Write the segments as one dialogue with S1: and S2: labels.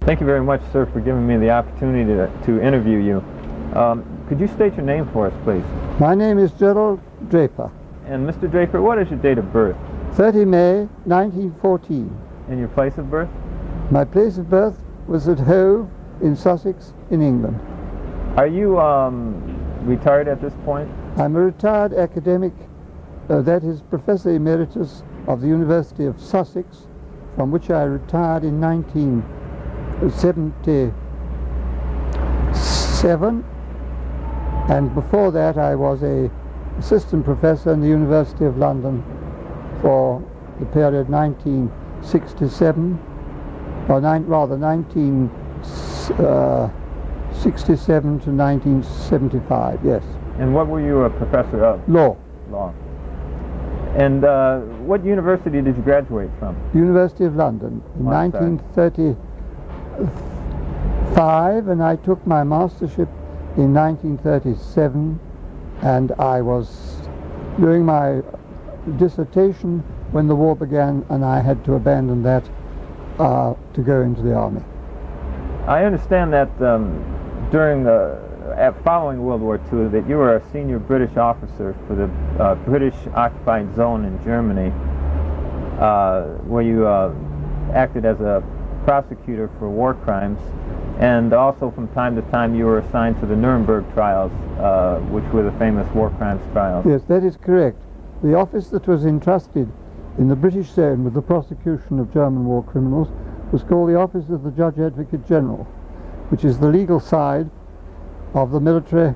S1: Thank you very much, sir, for giving me the opportunity to interview you. Could you state your name for us, please?
S2: My name is Gerald Draper.
S1: And Mr. Draper, what is your date of birth?
S2: 30 May 1914.
S1: And your place of birth?
S2: My place of birth was at Hove in Sussex in England.
S1: Are you retired at this point?
S2: I'm a retired academic, that is Professor Emeritus of the University of Sussex, from which I retired in 1977, and before that I was an assistant professor in the University of London for the period 1967, or rather 1967 to 1975, yes.
S1: And what were you a professor of?
S2: Law.
S1: Law. And what university did you graduate from?
S2: University of London in 1935, and I took my mastership in 1937, and I was doing my dissertation when the war began, and I had to abandon that to go into the army.
S1: I understand that during following World War II that you were a senior British officer for the British occupied zone in Germany, where you acted as a prosecutor for war crimes, and also from time to time you were assigned to the Nuremberg trials, which were the famous war crimes trials.
S2: Yes, that is correct. The office that was entrusted in the British zone with the prosecution of German war criminals was called the Office of the Judge Advocate General, which is the legal side of the military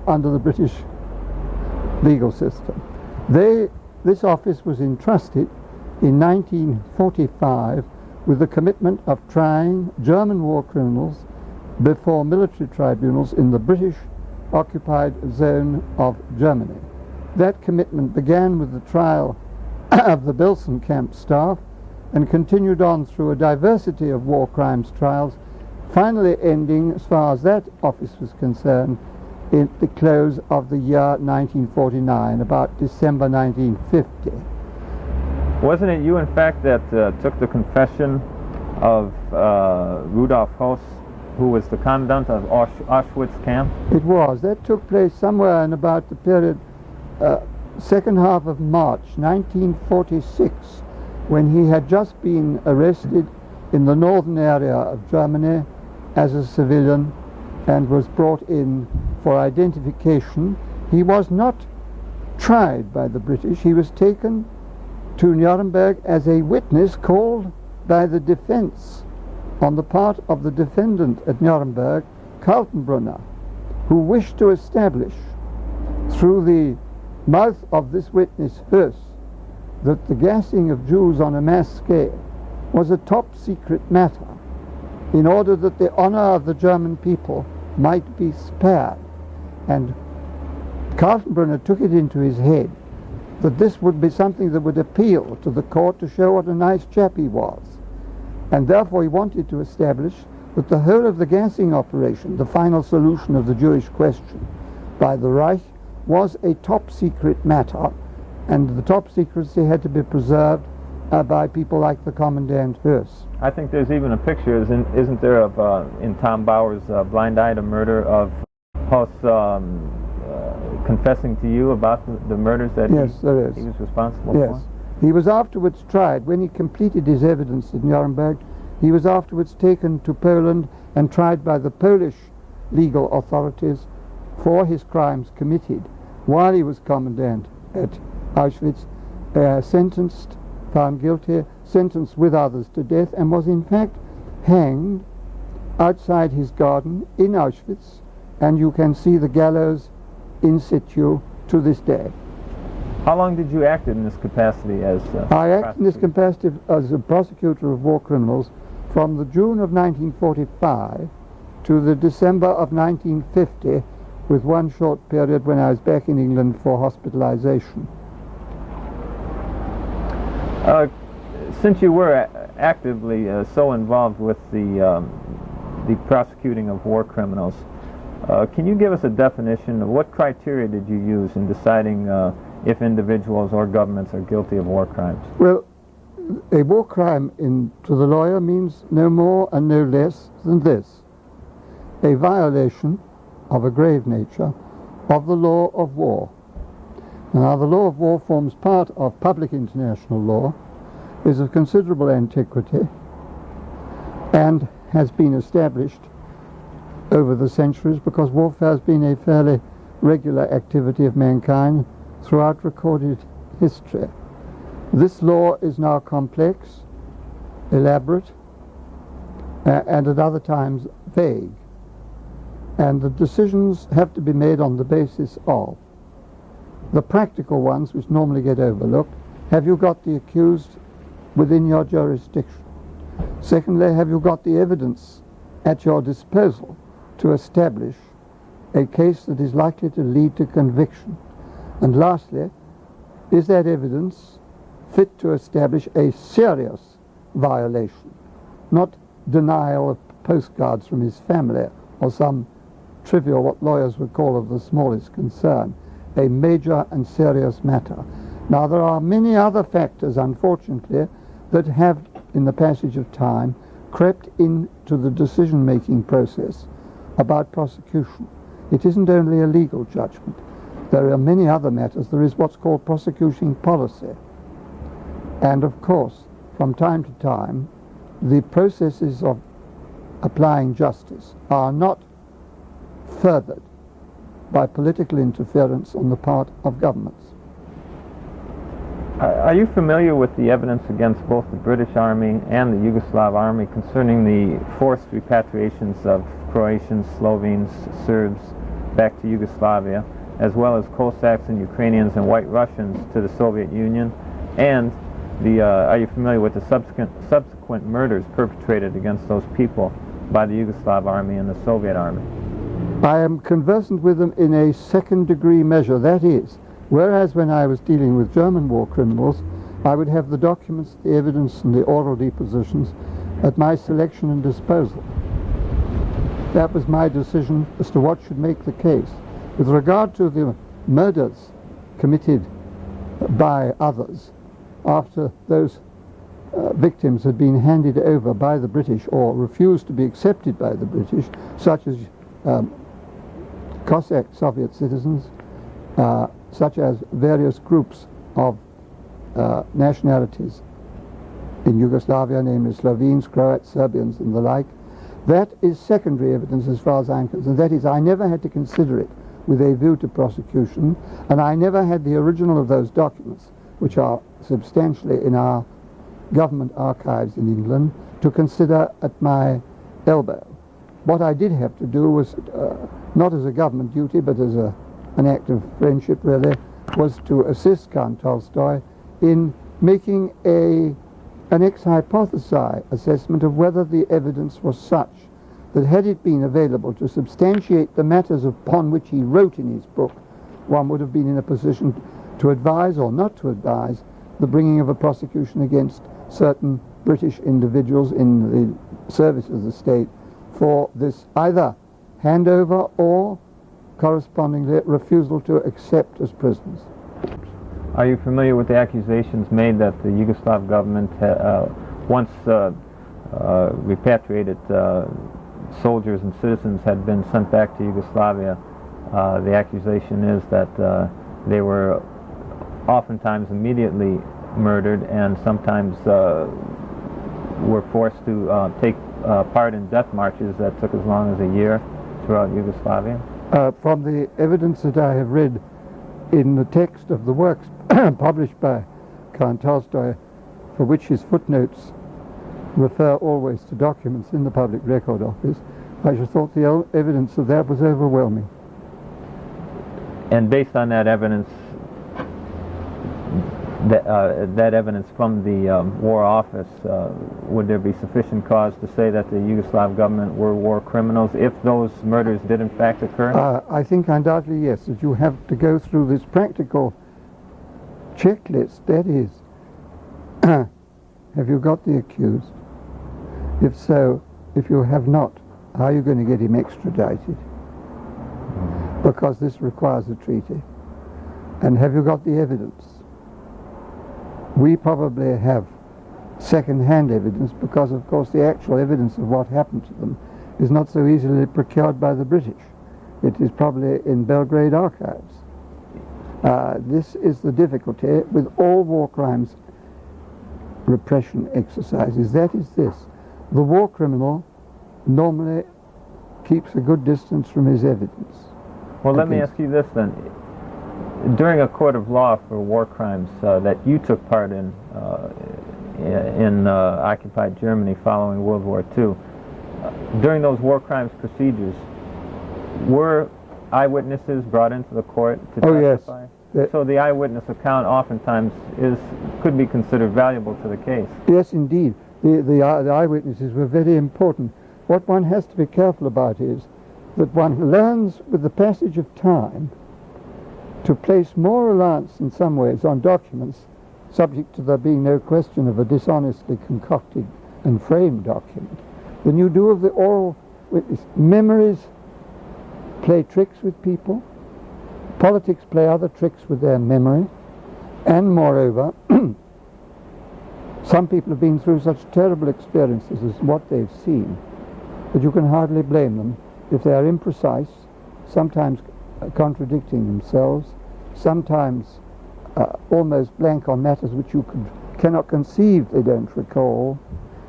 S2: under the British legal system. This office was entrusted in 1945 with the commitment of trying German war criminals before military tribunals in the British occupied zone of Germany. That commitment began with the trial of the Belsen camp staff and continued on through a diversity of war crimes trials, finally ending, as far as that office was concerned, in the close of the year 1949, about December 1950.
S1: Wasn't it you, in fact, that took the confession of Rudolf Höss, who was the commandant of Auschwitz camp?
S2: It was. That took place somewhere in about the period second half of March 1946, when he had just been arrested in the northern area of Germany as a civilian and was brought in for identification. He was not tried by the British. He was taken to Nuremberg as a witness called by the defense on the part of the defendant at Nuremberg, Kaltenbrunner, who wished to establish through the mouth of this witness Höss that the gassing of Jews on a mass scale was a top secret matter, in order that the honor of the German people might be spared. And Kaltenbrunner took it into his head that this would be something that would appeal to the court to show what a nice chap he was. And therefore he wanted to establish that the whole of the gassing operation, the final solution of the Jewish question by the Reich, was a top secret matter, and the top secrecy had to be preserved by people like the Commandant Höss.
S1: I think there's even a picture, isn't there, of in Tom Bauer's Blind Eye, the murder of Höss confessing to you about the murders that he was responsible for?
S2: He was afterwards tried. When he completed his evidence at Nuremberg, he was afterwards taken to Poland and tried by the Polish legal authorities for his crimes committed while he was commandant at Auschwitz, sentenced, found guilty, sentenced with others to death, and was in fact hanged outside his garden in Auschwitz, and you can see the gallows in situ to this day.
S1: How long did you act in this capacity as
S2: I acted in this capacity as a prosecutor of war criminals from the June of 1945 to the December of 1950, with one short period when I was back in England for hospitalization.
S1: Since you were actively so involved with the prosecuting of war criminals, can you give us a definition of what criteria did you use in deciding if individuals or governments are guilty of war crimes?
S2: Well, A war crime to the lawyer means no more and no less than this: a violation of a grave nature of the law of war. Now, the law of war forms part of public international law, is of considerable antiquity, and has been established over the centuries because warfare has been a fairly regular activity of mankind throughout recorded history. This law is now complex, elaborate, and at other times vague. And the decisions have to be made on the basis of the practical ones, which normally get overlooked. Have you got the accused within your jurisdiction? Secondly, have you got the evidence at your disposal to establish a case that is likely to lead to conviction? And lastly, is that evidence fit to establish a serious violation, not denial of postcards from his family or some trivial, what lawyers would call of the smallest concern, a major and serious matter. Now, there are many other factors, unfortunately, that have, in the passage of time, crept into the decision-making process about prosecution. It isn't only a legal judgment. There are many other matters. There is what's called prosecuting policy. And of course, from time to time, the processes of applying justice are not furthered by political interference on the part of governments.
S1: Are you familiar with the evidence against both the British Army and the Yugoslav Army concerning the forced repatriations of Croatians, Slovenes, Serbs back to Yugoslavia, as well as Cossacks and Ukrainians and White Russians to the Soviet Union? And are you familiar with the subsequent murders perpetrated against those people by the Yugoslav Army and the Soviet Army?
S2: I am conversant with them in a second-degree measure. That is, whereas when I was dealing with German war criminals, I would have the documents, the evidence, and the oral depositions at my selection and disposal. That was my decision as to what should make the case. With regard to the murders committed by others, after those victims had been handed over by the British or refused to be accepted by the British, such as Cossack Soviet citizens, such as various groups of nationalities in Yugoslavia, namely Slovenes, Croats, Serbians, and the like. That is secondary evidence as far as I'm concerned. That is, I never had to consider it with a view to prosecution, and I never had the original of those documents, which are substantially in our government archives in England, to consider at my elbow. What I did have to do was, not as a government duty, but as an act of friendship really, was to assist Count Tolstoy in making an ex hypothesi assessment of whether the evidence was such that had it been available to substantiate the matters upon which he wrote in his book, one would have been in a position to advise or not to advise the bringing of a prosecution against certain British individuals in the service of the state for this either handover or correspondingly refusal to accept as prisoners.
S1: Are you familiar with the accusations made that the Yugoslav government once repatriated soldiers and citizens had been sent back to Yugoslavia? The accusation is that they were oftentimes immediately murdered and sometimes were forced to take part in death marches that took as long as a year throughout Yugoslavia?
S2: From the evidence that I have read in the text of the works published by Count Tolstoy, for which his footnotes refer always to documents in the Public Record Office, I should thought the evidence of that was overwhelming.
S1: And based on that evidence, that evidence from the War Office, would there be sufficient cause to say that the Yugoslav government were war criminals if those murders did in fact occur?
S2: I think undoubtedly yes, that you have to go through this practical checklist. That is, have you got the accused? If so, if you have not, how are you going to get him extradited? Because this requires a treaty. And have you got the evidence? We probably have second-hand evidence, because of course the actual evidence of what happened to them is not so easily procured by the British. It is probably in Belgrade archives. This is the difficulty with all war crimes repression exercises. That is this: the war criminal normally keeps a good distance from his evidence.
S1: Well, let me ask you this then. During a court of law for war crimes that you took part in occupied Germany following World War II, during those war crimes procedures, were eyewitnesses brought into the court to testify?
S2: Yes.
S1: So the eyewitness account oftentimes could be considered valuable to the case.
S2: Yes, indeed. The eyewitnesses were very important. What one has to be careful about is that one learns with the passage of time to place more reliance in some ways on documents, subject to there being no question of a dishonestly concocted and framed document, than you do of the oral witness. Memories play tricks with people. Politics play other tricks with their memory. And moreover, some people have been through such terrible experiences as what they've seen that you can hardly blame them if they are imprecise, sometimes contradicting themselves, sometimes almost blank on matters which you cannot conceive they don't recall.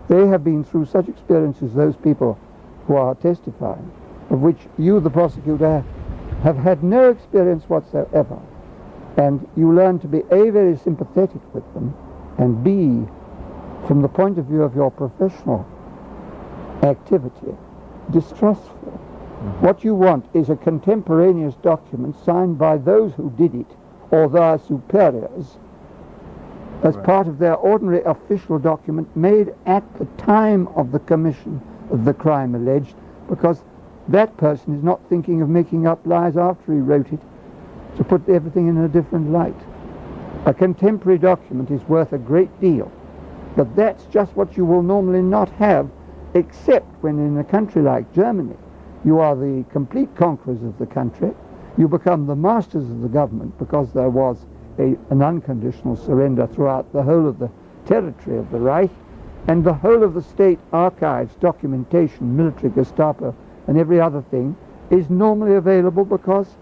S2: They have been through such experiences, those people who are testifying, of which you, the prosecutor, have had no experience whatsoever. And you learn to be A, very sympathetic with them, and B, from the point of view of your professional activity, distrustful. Mm-hmm. What you want is a contemporaneous document signed by those who did it, or their superiors, as part of their ordinary official document made at the time of the commission of the crime alleged, because that person is not thinking of making up lies after he wrote it to put everything in a different light. A contemporary document is worth a great deal, but that's just what you will normally not have, except when in a country like Germany you are the complete conquerors of the country. You become the masters of the government because there was an unconditional surrender throughout the whole of the territory of the Reich, and the whole of the state archives, documentation, military, Gestapo, and every other thing is normally available because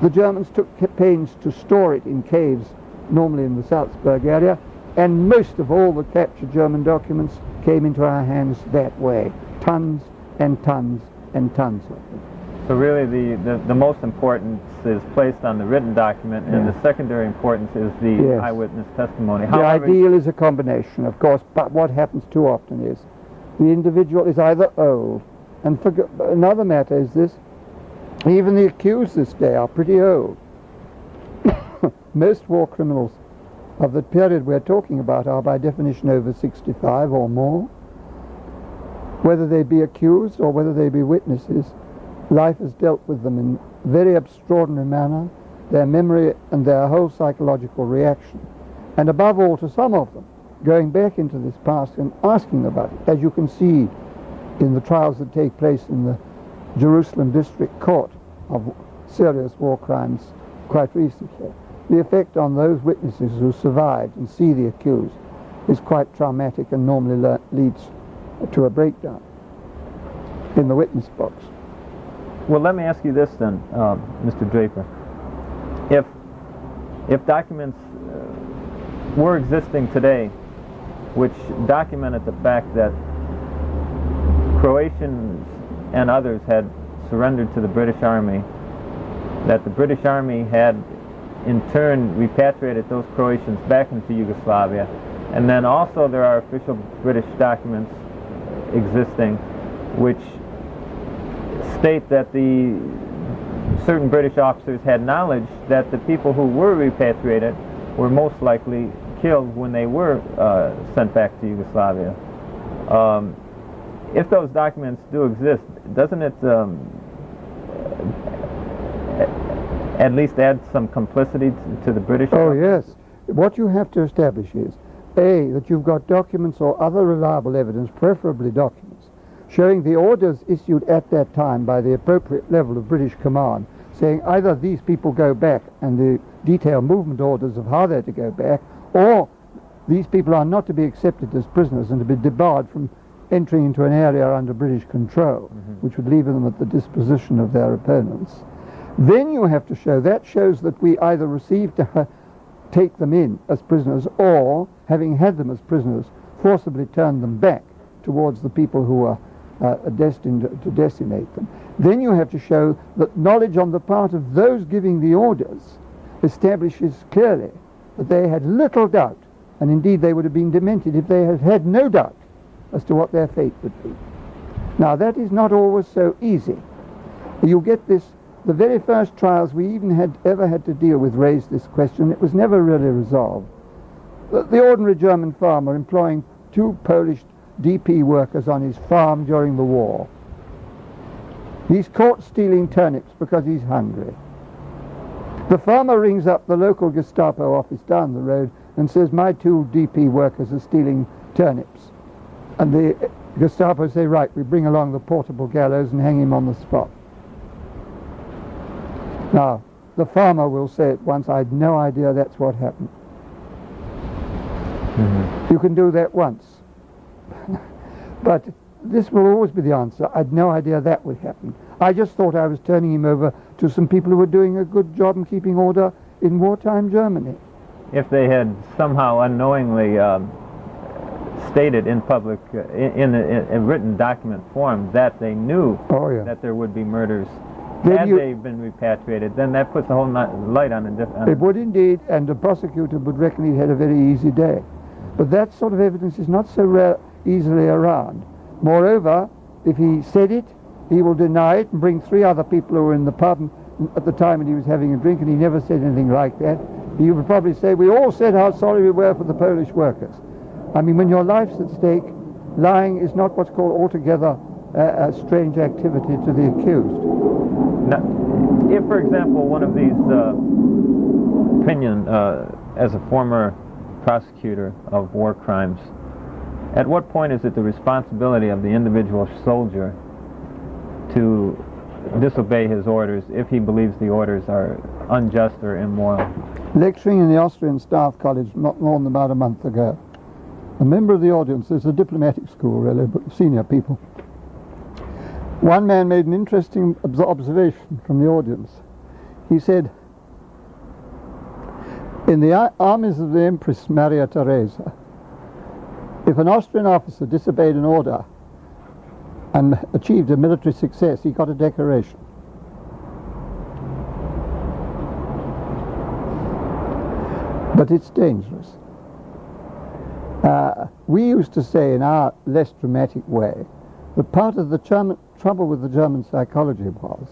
S2: the Germans took pains to store it in caves, normally in the Salzburg area, and most of all the captured German documents came into our hands that way. Tons and tons and tons of them.
S1: So really the most importance is placed on the written document, and the secondary importance is the eyewitness testimony.
S2: The ideal is a combination, of course, but what happens too often is the individual is either old, and another matter is this: even the accused this day are pretty old. Most war criminals of the period we're talking about are by definition over 65 or more. Whether they be accused or whether they be witnesses, life has dealt with them in a very extraordinary manner, their memory and their whole psychological reaction. And above all, to some of them, going back into this past and asking about it, as you can see in the trials that take place in the Jerusalem District Court of serious war crimes quite recently. The effect on those witnesses who survived and see the accused is quite traumatic and normally leads to a breakdown in the witness box.
S1: Well, let me ask you this then, Mr. Draper. If documents were existing today which documented the fact that Croatians and others had surrendered to the British Army, that the British Army had in turn repatriated those Croatians back into Yugoslavia, and then also there are official British documents existing which state that the certain British officers had knowledge that the people who were repatriated were most likely killed when they were sent back to Yugoslavia. If those documents do exist, doesn't it at least add some complicity to the British?
S2: Oh, yes. What you have to establish is, A, that you've got documents or other reliable evidence, preferably documents, showing the orders issued at that time by the appropriate level of British command, saying either these people go back and the detailed movement orders of how they're to go back, or these people are not to be accepted as prisoners and to be debarred from entering into an area under British control, which would leave them at the disposition of their opponents. Then you have to show, that shows that we either received to take them in as prisoners, or, having had them as prisoners, forcibly turned them back towards the people who were destined to decimate them. Then you have to show that knowledge on the part of those giving the orders establishes clearly that they had little doubt, and indeed they would have been demented if they had had no doubt as to what their fate would be. Now that is not always so easy. You get this, the very first trials we even ever had to deal with raised this question. It was never really resolved. The ordinary German farmer employing 2 Polish DP workers on his farm during the war. He's caught stealing turnips because he's hungry. The farmer rings up the local Gestapo office down the road and says, my 2 DP workers are stealing turnips. And the Gestapo say, right, we bring along the portable gallows and hang him on the spot. Now, the farmer will say at once, I had no idea that's what happened. You can do that once. But this will always be the answer. I had no idea that would happen. I just thought I was turning him over to some people who were doing a good job in keeping order in wartime Germany.
S1: If they had somehow unknowingly stated in public, in a written document form, that they knew that there would be murders, had they been repatriated, then that puts a whole light on it.
S2: It would indeed, and the prosecutor would reckon he had a very easy day. But that sort of evidence is not so easily around. Moreover, if he said it, he will deny it and bring 3 other people who were in the pub at the time when he was having a drink, and he never said anything like that. He would probably say, we all said how sorry we were for the Polish workers. I mean, when your life's at stake, lying is not what's called altogether a strange activity to the accused.
S1: Now, if, for example, one of these opinion, as a former prosecutor of war crimes, at what point is it the responsibility of the individual soldier to disobey his orders if he believes the orders are unjust or immoral?
S2: Lecturing in the Austrian Staff College not more than about a month ago, a member of the audience, it's a diplomatic school really, but senior people, one man made an interesting observation from the audience. He said, in the armies of the Empress Maria Theresa, if an Austrian officer disobeyed an order and achieved a military success, he got a decoration. But it's dangerous. We used to say in our less dramatic way that part of the trouble with the German psychology was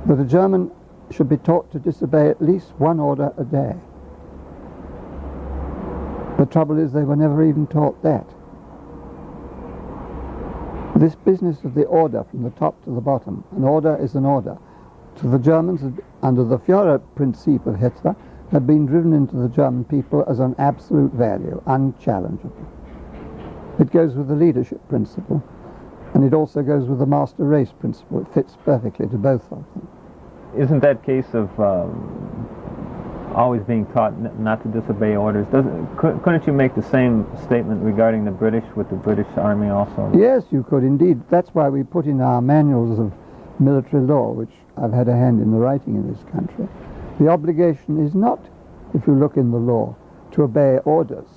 S2: that a German should be taught to disobey at least 1 order a day. The trouble is they were never even taught that. This business of the order from the top to the bottom, an order is an order, to the Germans, under the Führerprinzip of Hitler, had been driven into the German people as an absolute value, unchallengeable. It goes with the leadership principle, and it also goes with the master race principle. It fits perfectly to both of them.
S1: Isn't that case of always being taught not to disobey orders? Couldn't you make the same statement regarding the British with the British Army also?
S2: Yes, you could indeed. That's why we put in our manuals of military law, which I've had a hand in the writing in this country. The obligation is not, if you look in the law, to obey orders.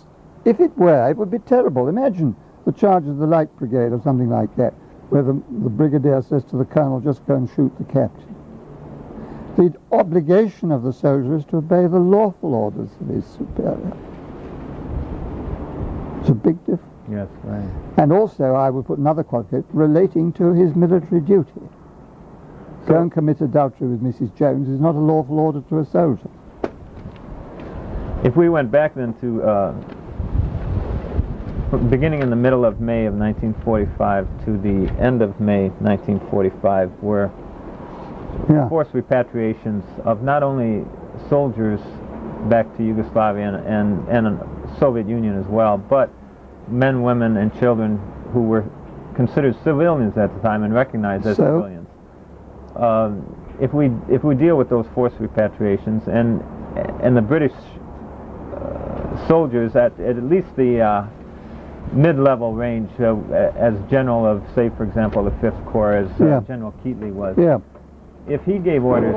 S2: If it were, it would be terrible. Imagine the charge of the Light Brigade or something like that, where the brigadier says to the colonel, just go and shoot the captain. The obligation of the soldier is to obey the lawful orders of his superior. It's a big difference.
S1: Yes, right.
S2: And also, I would put another qualification relating to his military duty. Go and commit adultery with Mrs. Jones is not a lawful order to a soldier.
S1: If we went back then to beginning in the middle of May of 1945 to the end of May 1945, where forced repatriations of not only soldiers back to Yugoslavia and Soviet Union as well, but men, women, and children who were considered civilians at the time and recognized as civilians. If we deal with those forced repatriations and the British soldiers at least the mid-level range as general of, say, for example, the 5th Corps, as General Keatley was.
S2: Yeah.
S1: If he gave orders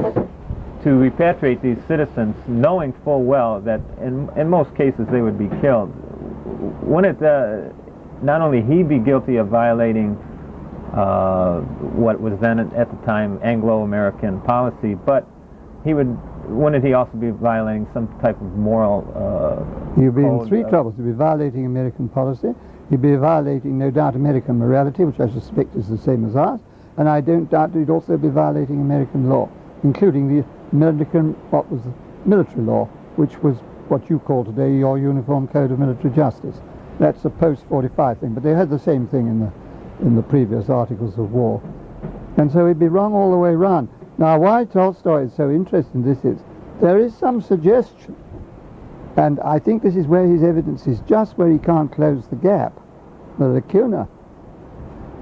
S1: to repatriate these citizens, knowing full well that in most cases they would be killed, wouldn't not only he be guilty of violating what was then at the time Anglo-American policy, but wouldn't he also be violating some type of moral
S2: He'd be in three troubles. He'd be violating American policy, he'd be violating, no doubt, American morality, which I suspect is the same as ours, and I don't doubt he'd also be violating American law, including the American, what was the military law, which was what you call today your Uniform Code of Military Justice. That's a post-45 thing, but they had the same thing in the previous articles of war. And so he'd be wrong all the way round. Now, why Tolstoy is so interested in this is, there is some suggestion, and I think this is where his evidence is just where he can't close the gap, the lacuna,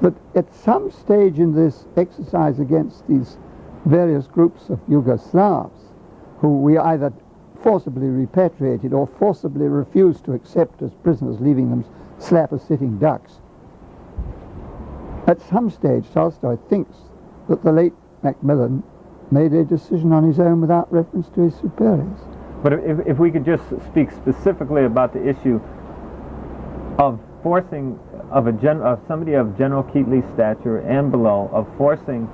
S2: that at some stage in this exercise against these various groups of Yugoslavs, who we either forcibly repatriated or forcibly refused to accept as prisoners, leaving them slap as sitting ducks, at some stage Tolstoy thinks that the late Macmillan made a decision on his own without reference to his superiors.
S1: But if we could just speak specifically about the issue of forcing of somebody of General Keatley's stature and below, of forcing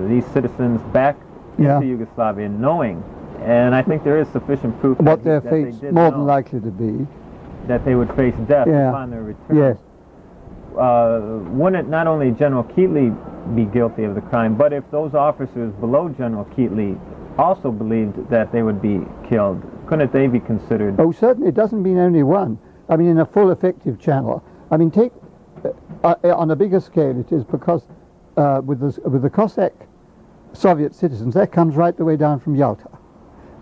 S1: these citizens back into Yugoslavia, knowing, and I think there is sufficient proof
S2: what their
S1: that
S2: fate's
S1: they did
S2: more
S1: know,
S2: than likely to be,
S1: that they would face death upon their return.
S2: Yes.
S1: Wouldn't not only General Keatley be guilty of the crime, but if those officers below General Keatley also believed that they would be killed, couldn't they be considered?
S2: Oh, certainly. It doesn't mean only one. I mean, in a full effective channel. I mean, take on a bigger scale it is, because with the Cossack Soviet citizens, that comes right the way down from Yalta.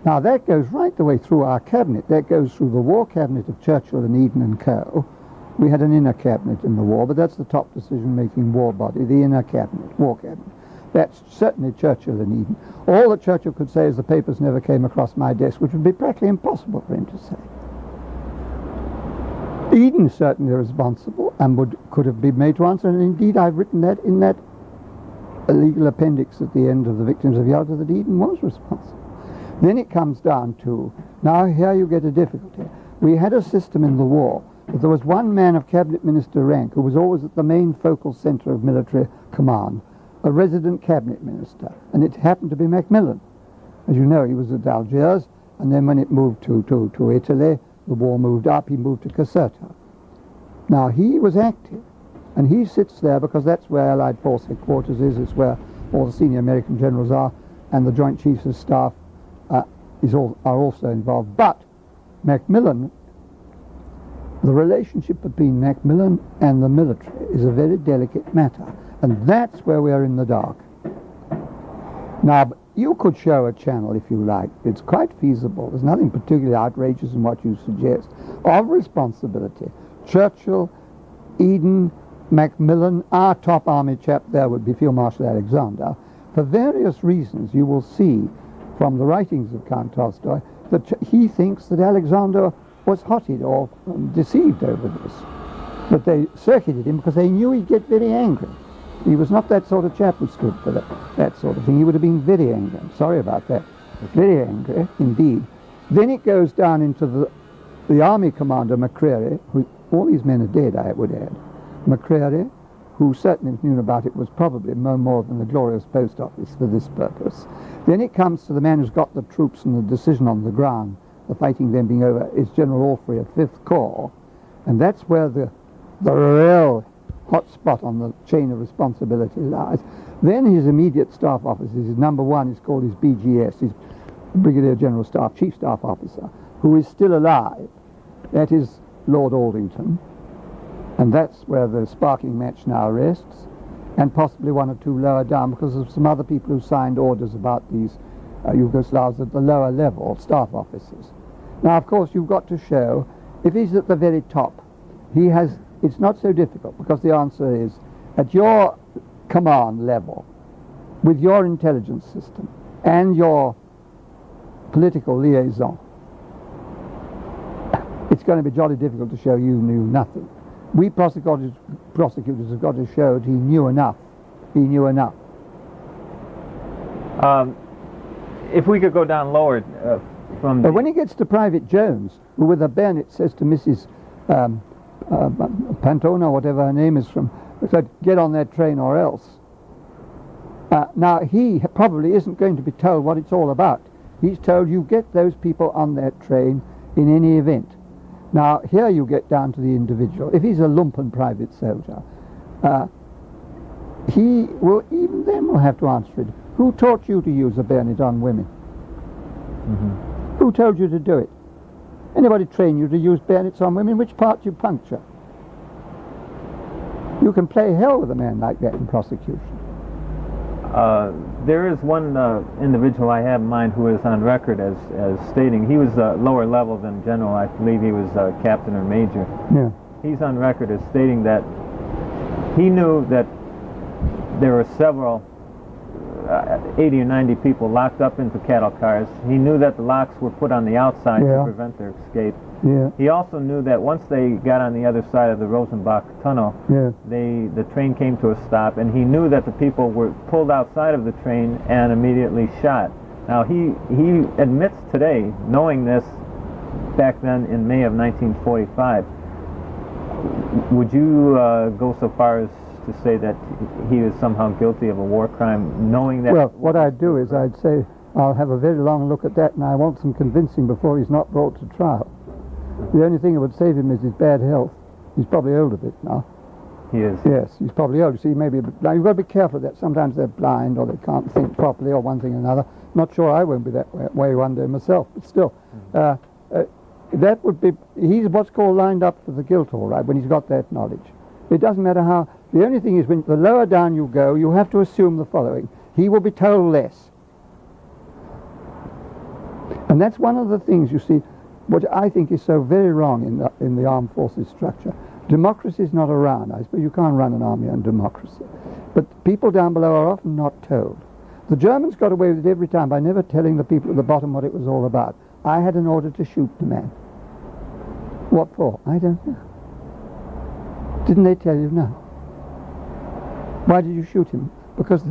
S2: Now that goes right the way through our cabinet. That goes through the war cabinet of Churchill and Eden and Co. We had an inner cabinet in the war, but that's the top decision-making war body, the inner cabinet, war cabinet. That's certainly Churchill and Eden. All that Churchill could say is the papers never came across my desk, which would be practically impossible for him to say. Eden is certainly responsible and could have been made to answer, and indeed I've written that in that legal appendix at the end of the Victims of Yalta, that Eden was responsible. Then it comes down to, now here you get a difficulty. We had a system in the war that there was one man of cabinet minister rank who was always at the main focal center of military command, a resident cabinet minister, and it happened to be Macmillan. As you know, he was at Algiers, and then when it moved to Italy, the war moved up, he moved to Caserta. Now he was active, and he sits there because that's where Allied Force headquarters is, it's where all the senior American generals are, and the Joint Chiefs of Staff are also involved. But Macmillan, the relationship between Macmillan and the military is a very delicate matter, and that's where we are in the dark. Now, you could show a channel if you like. It's quite feasible. There's nothing particularly outrageous in what you suggest. Of responsibility, Churchill, Eden, Macmillan, our top army chap there would be Field Marshal Alexander. For various reasons, you will see from the writings of Count Tolstoy that he thinks that Alexander was hotted or deceived over this. But they circuited him because they knew he'd get very angry. He was not that sort of chap who stood for that sort of thing. He would have been very angry. I'm sorry about that. Very angry, indeed. Then it goes down into the army commander, McCreary, who, all these men are dead, I would add. McCreary, who certainly, if knew about it, was probably no more than the glorious post office for this purpose. Then it comes to the man who's got the troops and the decision on the ground, the fighting then being over, is General Orfrey of 5th Corps, and that's where the real hot spot on the chain of responsibility lies. Then his immediate staff officers, his number one is called his BGS, his Brigadier General Staff, Chief Staff Officer, who is still alive. That is Lord Aldington, and that's where the sparking match now rests, and possibly one or two lower down because of some other people who signed orders about these Yugoslavs at the lower level, staff officers. Now, of course, you've got to show, if he's at the very top, he has, it's not so difficult, because the answer is, at your command level, with your intelligence system and your political liaison, going to be jolly difficult to show you knew nothing. We prosecutors have got to show that he knew enough. He knew enough.
S1: If we could go down lower from
S2: But when he gets to Private Jones, who with a bayonet says to Mrs. Pantone, whatever her name is, said, get on that train or else. Now, he probably isn't going to be told what it's all about. He's told you get those people on that train in any event. Now, here you get down to the individual. If he's a lumpen private soldier, he will, even then, will have to answer it. Who taught you to use a bayonet on women?
S1: Mm-hmm.
S2: Who told you to do it? Anybody train you to use bayonets on women? Which part you puncture? You can play hell with a man like that in prosecution.
S1: There is one individual I have in mind who is on record as stating, he was lower level than general. I believe he was captain or major.
S2: Yeah.
S1: He's on record as stating that he knew that there were several 80 or 90 people locked up into cattle cars. He knew that the locks were put on the outside to prevent their escape.
S2: Yeah.
S1: He also knew that once they got on the other side of the Rosenbach tunnel, the train came to a stop, and he knew that the people were pulled outside of the train and immediately shot. Now he admits today, knowing this back then in May of 1945, would you go so far as to say that he was somehow guilty of a war crime, knowing that?
S2: Well, what I'd do is I'd say I'll have a very long look at that, and I want some convincing before he's not brought to trial. The only thing that would save him is his bad health. He's probably old a bit now.
S1: He is.
S2: Yes, he's probably old. You see, maybe now you've got to be careful of that. Sometimes they're blind or they can't think properly or one thing or another. Not sure I won't be that way one day myself, but still. That would be, he's what's called lined up for the guilt, all right, when he's got that knowledge. It doesn't matter how, the only thing is when the lower down you go, you have to assume the following. He will be told less. And that's one of the things, you see, what I think is so very wrong in the armed forces structure. Democracy is not around. I suppose you can't run an army on democracy. But people down below are often not told. The Germans got away with it every time by never telling the people at the bottom what it was all about. I had an order to shoot the man. What for? I don't know. Didn't they tell you? No. Why did you shoot him? Because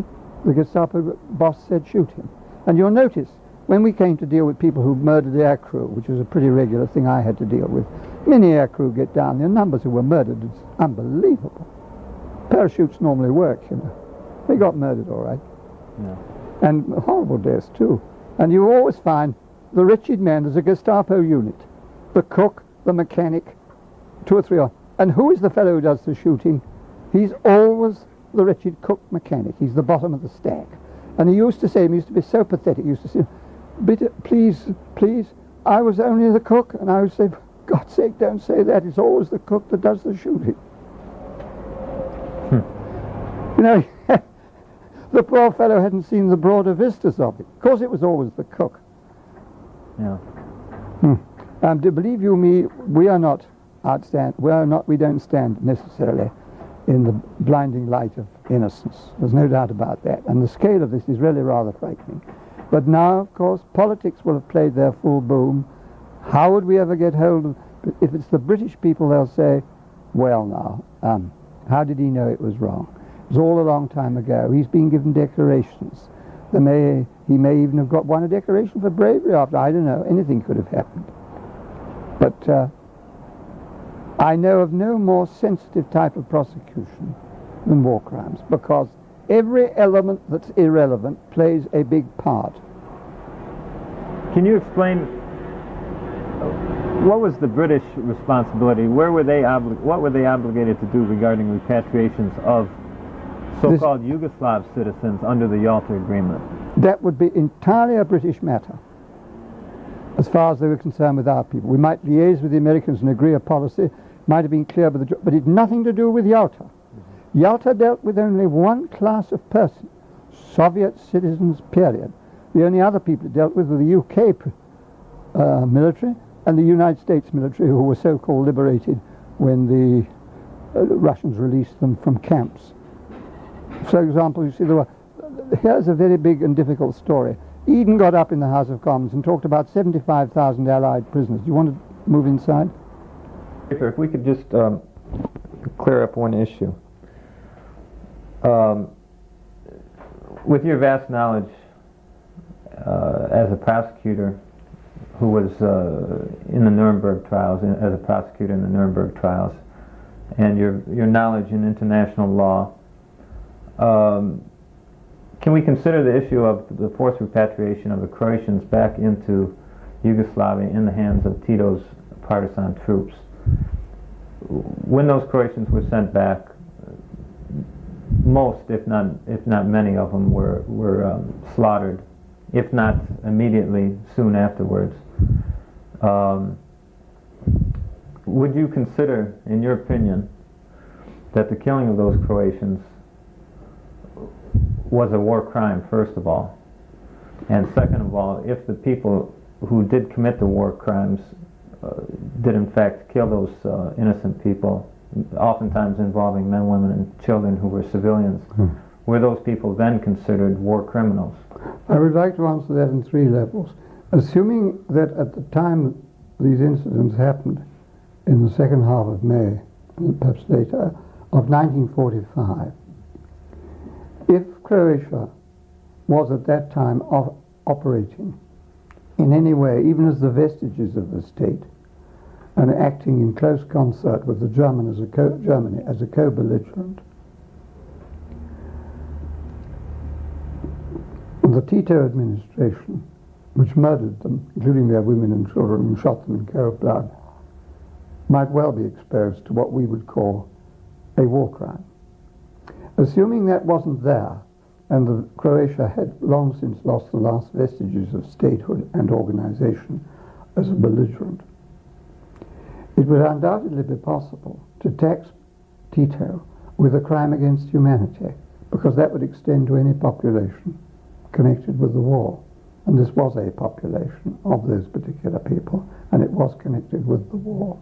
S2: the Gestapo boss said shoot him. And you'll notice, when we came to deal with people who murdered aircrew, which was a pretty regular thing I had to deal with, many aircrew get down, the numbers who were murdered is unbelievable. Parachutes normally work, you know. They got murdered all right.
S1: Yeah.
S2: And horrible deaths too. And you always find the wretched man, there's a Gestapo unit, the cook, the mechanic, 2 or 3 others. And who is the fellow who does the shooting? He's always the wretched cook mechanic. He's the bottom of the stack. And he used to say, he used to be so pathetic, he used to say, please, I was only the cook. And I would say, for God's sake, don't say that. It's always the cook that does the shooting. You know, the poor fellow hadn't seen the broader vistas of it. Of course, it was always the cook.
S1: Yeah.
S2: Believe you me, we are not we don't stand necessarily in the blinding light of innocence. There's no doubt about that. And the scale of this is really rather frightening. But now, of course, politics will have played their full boom. How would we ever get hold of... If it's the British people, they'll say, well now, how did he know it was wrong? It was all a long time ago. He's been given decorations. He may even have got won a decoration for bravery after. I don't know. Anything could have happened. But I know of no more sensitive type of prosecution than war crimes, because every element that's irrelevant plays a big part.
S1: Can you explain what was the British responsibility? What were they obligated to do regarding repatriations of so-called Yugoslav citizens under the Yalta Agreement?
S2: That would be entirely a British matter, as far as they were concerned with our people. We might liaise with the Americans and agree a policy, might have been clear, but it's nothing to do with Yalta. Yalta dealt with only one class of person, Soviet citizens, period. The only other people it dealt with were the UK military and the United States military, who were so-called liberated when the Russians released them from camps. For example, you see, here's a very big and difficult story. Eden got up in the House of Commons and talked about 75,000 Allied prisoners. Do you want to move inside?
S1: If we could just clear up one issue. With your vast knowledge as a prosecutor who was in the Nuremberg trials, as a prosecutor in the Nuremberg trials, and your knowledge in international law, can we consider the issue of the forced repatriation of the Croatians back into Yugoslavia in the hands of Tito's partisan troops? When those Croatians were sent back, most, if not many of them, were slaughtered, if not immediately, soon afterwards. Would you consider, in your opinion, that the killing of those Croatians was a war crime, first of all? And second of all, if the people who did commit the war crimes did in fact kill those innocent people, oftentimes involving men, women, and children who were civilians, were those people then considered war criminals?
S2: I would like to answer that in three levels. Assuming that at the time these incidents happened, in the second half of May, perhaps later, of 1945, if Croatia was at that time operating in any way, even as the vestiges of the state, and acting in close concert with the Germany as a co-belligerent, the Tito administration, which murdered them, including their women and children, and shot them in cold blood, might well be exposed to what we would call a war crime. Assuming that wasn't there, and Croatia had long since lost the last vestiges of statehood and organization as a belligerent, it would undoubtedly be possible to tax Tito with a crime against humanity, because that would extend to any population connected with the war. And this was a population of those particular people, and it was connected with the war.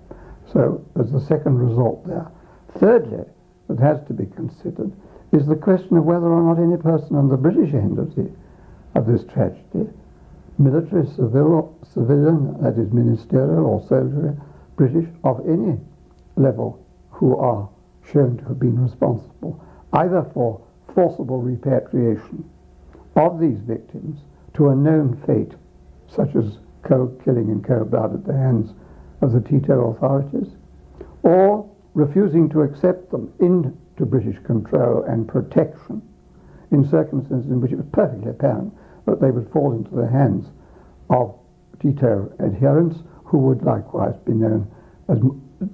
S2: So there's the second result there. Thirdly, that has to be considered is the question of whether or not any person on the British end of this tragedy, military, civilian, that is ministerial or soldiery, British, of any level, who are shown to have been responsible either for forcible repatriation of these victims to a known fate, such as cold killing in cold blood at the hands of the Tito authorities, or refusing to accept them into British control and protection in circumstances in which it was perfectly apparent that they would fall into the hands of Tito adherents, who would likewise be known as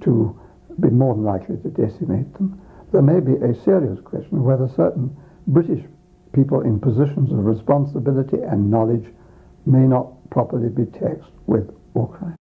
S2: to be more than likely to decimate them. There may be a serious question of whether certain British people in positions of responsibility and knowledge may not properly be taxed with war crimes.